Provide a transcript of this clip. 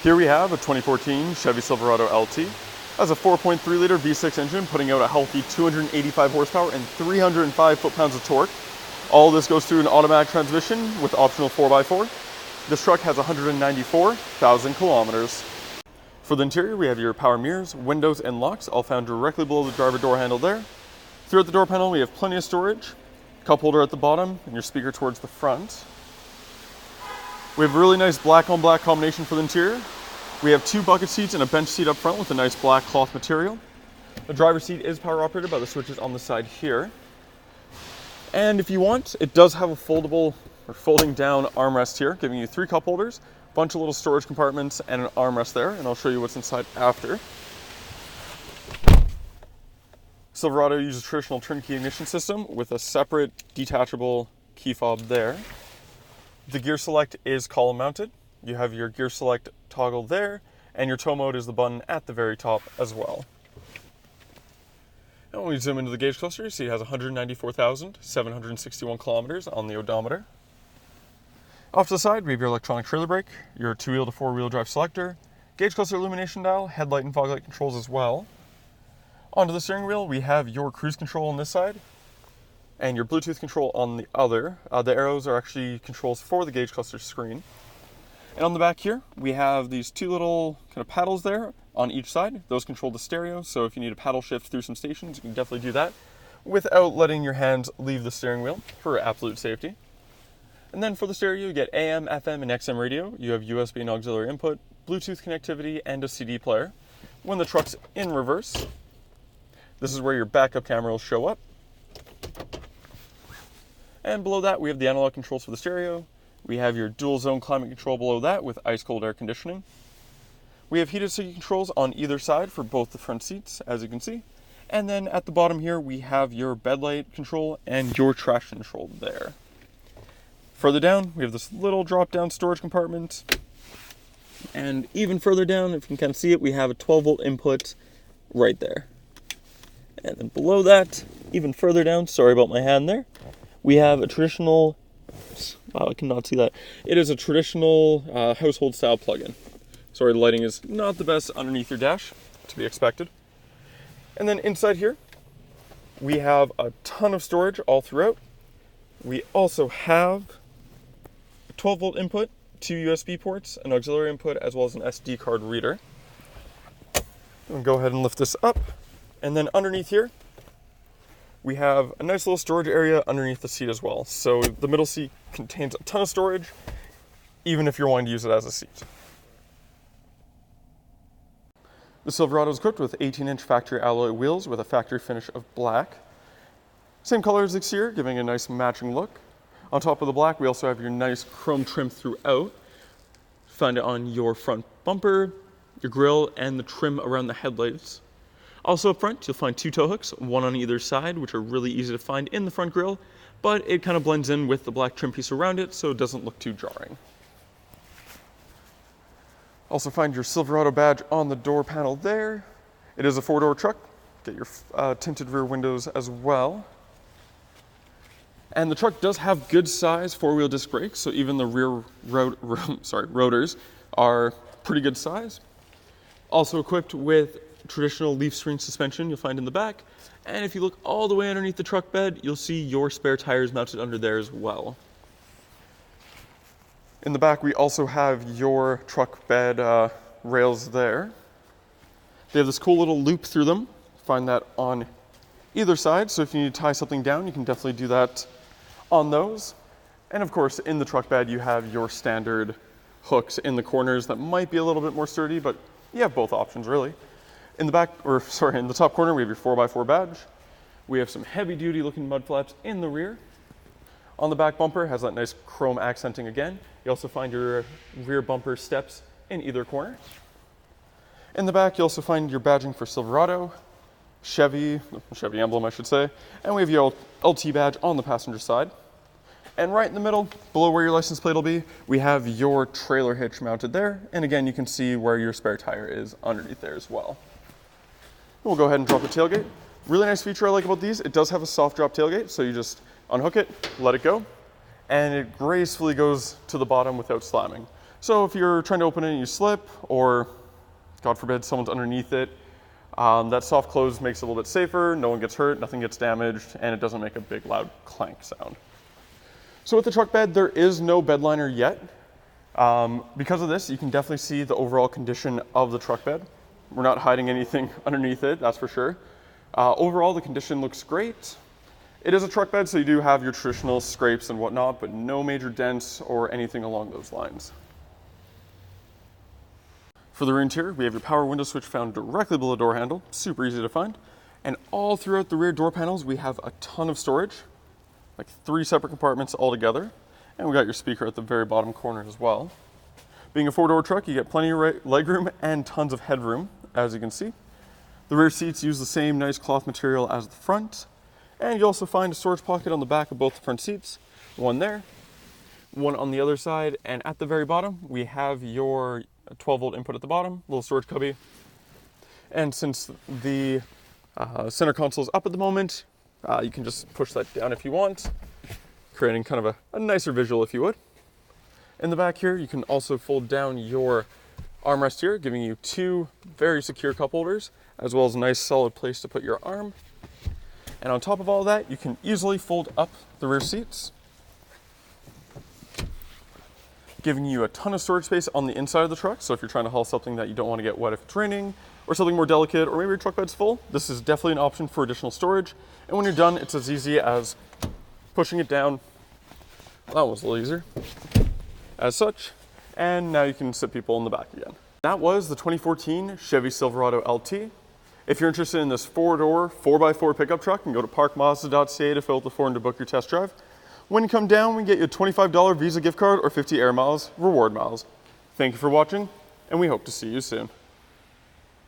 Here we have a 2014 Chevy Silverado LT. Has a 4.3 liter V6 engine, putting out a healthy 285 horsepower and 305 foot-pounds of torque. All this goes through an automatic transmission with optional 4x4. This truck has 194,000 kilometers. For the interior, we have your power mirrors, windows, and locks, all found directly below the driver door handle there. Throughout the door panel, we have plenty of storage, cup holder at the bottom, and your speaker towards the front. We have a really nice black-on-black combination for the interior. We have 2 bucket seats and a bench seat up front with a nice black cloth material. The driver's seat is power operated by the switches on the side here. And if you want, it does have a foldable or folding down armrest here, giving you 3 cup holders, a bunch of little storage compartments, and an armrest there, and I'll show you what's inside after. Silverado uses traditional turnkey ignition system with a separate detachable key fob there. The gear select is column mounted. You have your gear select toggle there, and your tow mode is the button at the very top as well. Now when we zoom into the gauge cluster, you see it has 194,761 kilometers on the odometer. Off to the side, we have your electronic trailer brake, your 2-wheel to 4-wheel drive selector, gauge cluster illumination dial, headlight and fog light controls as well. Onto the steering wheel, we have your cruise control on this side, and your Bluetooth control on the other. The arrows are actually controls for the gauge cluster screen. And on the back here, we have these 2 little kind of paddles there on each side. Those control the stereo, so if you need a paddle shift through some stations, you can definitely do that without letting your hands leave the steering wheel for absolute safety. And then for the stereo, you get AM, FM, and XM radio. You have USB and auxiliary input, Bluetooth connectivity, and a CD player. When the truck's in reverse, this is where your backup camera will show up. And below that, we have the analog controls for the stereo. We have your dual zone climate control below that with ice cold air conditioning. We have heated seat controls on either side for both the front seats, as you can see. And then at the bottom here, we have your bed light control and your traction control there. Further down, we have this little drop down storage compartment. And even further down, if you can kind of see it, we have a 12-volt input right there. And then below that, even further down, sorry about my hand there, we have a traditional, wow, I cannot see that. It is a traditional household style plug-in. Sorry, the lighting is not the best underneath your dash, to be expected. And then inside here, we have a ton of storage all throughout. We also have a 12-volt input, 2 USB ports, an auxiliary input, as well as an SD card reader. I'll go ahead and lift this up. And then underneath here, we have a nice little storage area underneath the seat as well. So the middle seat contains a ton of storage, even if you're wanting to use it as a seat. The Silverado is equipped with 18-inch factory alloy wheels with a factory finish of black. Same color as the exterior, giving a nice matching look. On top of the black, we also have your nice chrome trim throughout. Find it on your front bumper, your grille, and the trim around the headlights. Also up front, you'll find 2 tow hooks, one on either side, which are really easy to find in the front grille, but it kind of blends in with the black trim piece around it, so it doesn't look too jarring. Also find your Silverado badge on the door panel there. It is a 4-door truck. Get your tinted rear windows as well. And the truck does have good size 4-wheel disc brakes, so even the rear rotors are pretty good size. Also equipped with traditional leaf spring suspension you'll find in the back. And if you look all the way underneath the truck bed, you'll see your spare tires mounted under there as well. In the back, we also have your truck bed rails there. They have this cool little loop through them. Find that on either side, so if you need to tie something down, you can definitely do that on those. And of course, in the truck bed, you have your standard hooks in the corners that might be a little bit more sturdy, but you have both options really. In the in the top corner, we have your 4x4 badge. We have some heavy-duty looking mud flaps in the rear. On the back bumper, has that nice chrome accenting again. You also find your rear bumper steps in either corner. In the back, you also find your badging for Silverado, Chevy emblem, I should say, and we have your LT badge on the passenger side. And right in the middle, below where your license plate will be, we have your trailer hitch mounted there. And again, you can see where your spare tire is underneath there as well. We'll go ahead and drop the tailgate. Really nice feature I like about these, it does have a soft drop tailgate, so you just unhook it, let it go, and it gracefully goes to the bottom without slamming. So if you're trying to open it and you slip, or God forbid someone's underneath it, that soft close makes it a little bit safer, no one gets hurt, nothing gets damaged, and it doesn't make a big loud clank sound. So with the truck bed, there is no bed liner yet. Because of this, you can definitely see the overall condition of the truck bed. We're not hiding anything underneath it, that's for sure. Overall, the condition looks great. It is a truck bed, so you do have your traditional scrapes and whatnot, but no major dents or anything along those lines. For the rear interior, we have your power window switch found directly below the door handle, super easy to find. And all throughout the rear door panels, we have a ton of storage, like 3 separate compartments all together. And we got your speaker at the very bottom corner as well. Being a 4-door truck, you get plenty of legroom and tons of headroom, as you can see. The rear seats use the same nice cloth material as the front. And you also find a storage pocket on the back of both the front seats. One there, one on the other side, and at the very bottom, we have your 12-volt input at the bottom, little storage cubby. And since the center console is up at the moment, you can just push that down if you want, creating kind of a nicer visual if you would. In the back here, you can also fold down your armrest here, giving you 2 very secure cup holders, as well as a nice solid place to put your arm. And on top of all that, you can easily fold up the rear seats, giving you a ton of storage space on the inside of the truck. So if you're trying to haul something that you don't want to get wet if it's raining, or something more delicate, or maybe your truck bed's full, this is definitely an option for additional storage. And when you're done, it's as easy as pushing it down. That was a little easier. As such, and now you can sit people in the back again. That was the 2014 Chevy Silverado LT. If you're interested in this 4-door, 4x4 pickup truck, you can go to parkmazda.ca to fill out the form to book your test drive. When you come down, we can get you a $25 Visa gift card or 50 Air Miles reward miles. Thank you for watching, and we hope to see you soon.